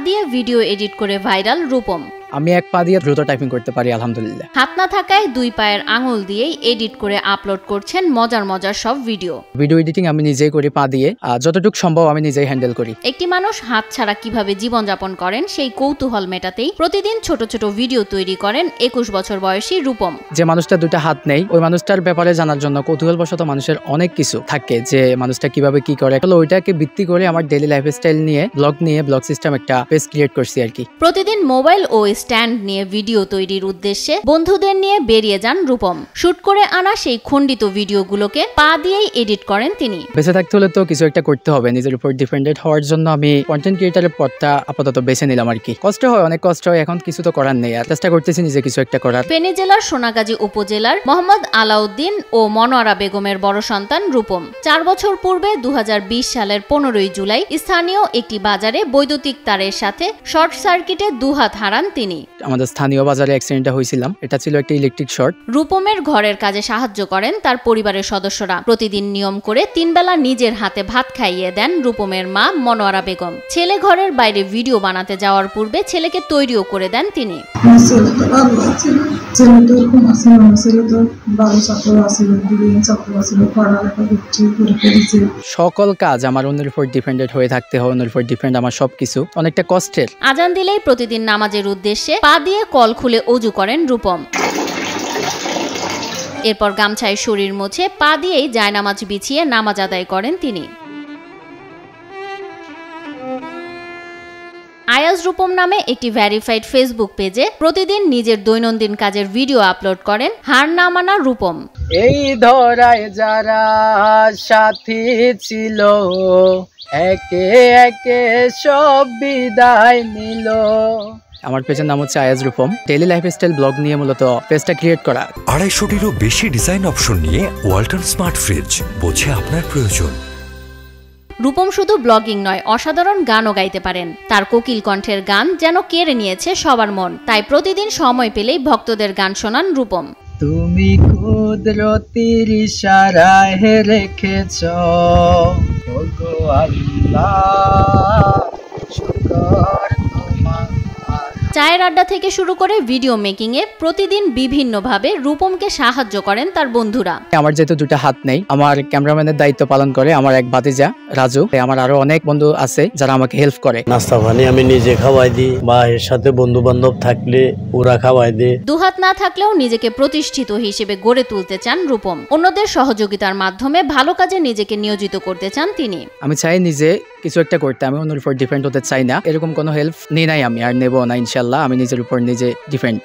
দিয়ে video edit করে viral Rupam. আমি এক পা দিয়ে দ্রুত টাইপিং করতে পারি আলহামদুলিল্লাহ। হাত না থাকায় দুই পায়ের আঙুল দিয়েই এডিট করে আপলোড করছেন মজার মজার সব ভিডিও এডিটিং আমি নিজেই করি পা দিয়ে, যতটুকু সম্ভব আমি নিজেই হ্যান্ডেল করি। একটি মানুষ হাত ছাড়া কিভাবে জীবনযাপন করেন সেই কৌতূহল মেটাতেই প্রতিদিন ছোট ছোট ভিডিও তৈরি করেন 21 বছর বয়সী রূপম। যে মানুষটা দুটা হাত নেই ওই মানুষটার ব্যাপারে জানার জন্য কৌতূহলবশত মানুষের অনেক কিছু থাকে, যে মানুষটা কিভাবে কি করে, ওইটাকে ভিত্তি করে আমার ডেইলি লাইফস্টাইল নিয়ে ব্লগ সিস্টেম একটা পেজ ক্রিয়েট করছি আর কি। প্রতিদিন মোবাইল ও স্ট্যান্ড নিয়ে ভিডিও তৈরির উদ্দেশ্যে বন্ধুদের নিয়ে বেরিয়ে যান রূপম। শুট করে আনা সেই খণ্ডিত ভিডিওগুলোকে পা দিয়েই এডিট করেন তিনি। বেঁচে থাকতে হলে তো কিছু একটা করতে হবে, নিজের উপর ডিপেন্ডেন্ট হওয়ার জন্য আমি কন্টেন্ট ক্রিয়েটারের পথটা আপাতত বেছে নিলাম আর কি। কষ্ট হয়, অনেক কষ্ট হয়, এখন কিছু তো করার নেই, আর চেষ্টা করতেছি নিজে কিছু একটা করার। ফেনী জেলার সোনাগাজী উপজেলার মোহাম্মদ আলাউদ্দিন ও মনোয়ারা বেগমের বড় সন্তান রূপম 4 বছর পূর্বে 2020 সালের 15 জুলাই স্থানীয় একটি বাজারে বৈদ্যুতিক তারের সাথে শর্ট সার্কিটে দুহাত হারান তিনি। আমাদের স্থানীয় বাজারে অ্যাক্সিডেন্টটা হয়েছিলাম, এটা ছিল একটা ইলেকট্রিক শর্ট। রূপমের ঘরের কাজে সাহায্য করেন তার পরিবারের সদস্যরা। প্রতিদিন নিয়ম করে 3 বেলা নিজের হাতে ভাত খাইয়ে দেন রূপমের মা মনোয়ারা বেগম। ছেলে ঘরের বাইরে ভিডিও বানাতে যাওয়ার পূর্বে ছেলেকে তৈরিও করে দেন তিনি। সকল কাজ আমার অন্যের উপর ডিপেন্ডেন্ট হয়ে থাকতে হয়, অন্যের উপর ডিপেন্ড আমার সবকিছু অনেকটা কষ্টের। আজান দিলেই প্রতিদিন নামাজের উদ্দেশ্যে পা দিয়ে কল খুলে ওযু করেন রূপম। এরপর গামছায় শরীর মুছে পা দিয়েই জায়নামাজ বিছিয়ে নামাজ আদায় করেন তিনি। আয়াজ রূপম নামে একটি ভেরিফাইড ফেসবুক পেজে প্রতিদিন নিজের দৈনন্দিন কাজের ভিডিও আপলোড করেন হার না মানা রূপম। এই ধরায় যারা সাথী ছিল একে একে সব বিদায় নিল। আমার পেজের নাম হচ্ছে Ayaz Rupam. Daily lifestyle blog নিয়ে মূলত পেজটা ক্রিয়েট করা। 250-টিরও বেশি ডিজাইন অপশন নিয়ে ওয়ালটন স্মার্ট ফ্রিজ, বোঝে আপনার প্রয়োজন। রূপম শুধু ব্লগিং নয়, অসাধারণ গানও গাইতে পারেন। তার কোকিল কণ্ঠের গান যেন কেড়ে নিয়েছে সবার মন। তাই প্রতিদিন সময় পেলেই ভক্তদের গান শোনান রূপম। তুমি কুদরতির ইশারায় রেখেছো ওগো আল্লাহ, শুকর তোমার। চায়ের আড্ডা থেকে শুরু করে ভিডিও মেকিং এ প্রতিদিন বিভিন্নভাবে রূপমকে সাহায্য করেন তার বন্ধুরা। আমার যেহেতু দুটো হাত নেই, আমার ক্যামেরাম্যানের দায়িত্ব পালন করে আমার এক ভাতিজা রাজু। আমার আরো অনেক বন্ধু আছে যারা আমাকে হেল্প করে। নাস্তা পানি আমি নিজে খাওয়াই দিই, বা এর সাথে বন্ধু বান্ধব থাকলে ওরা খাওয়াই দেয়। দুহাত না থাকলেও নিজেকে প্রতিষ্ঠিত হিসেবে গড়ে তুলতে চান রূপম। অন্যদের সহযোগিতার মাধ্যমে ভালো কাজে নিজেকে নিয়োজিত করতে চান তিনি। আমি চাই নিজে কিছু একটা করতে, আমি অন্যের উপর ডিপেন্ড হতে চাই না। এরকম কোনো হেল্প নেই নাই আমি, আর নেবো না ইনশাল্লাহ। আমি নিজের উপর নিজে ডিপেন্ড।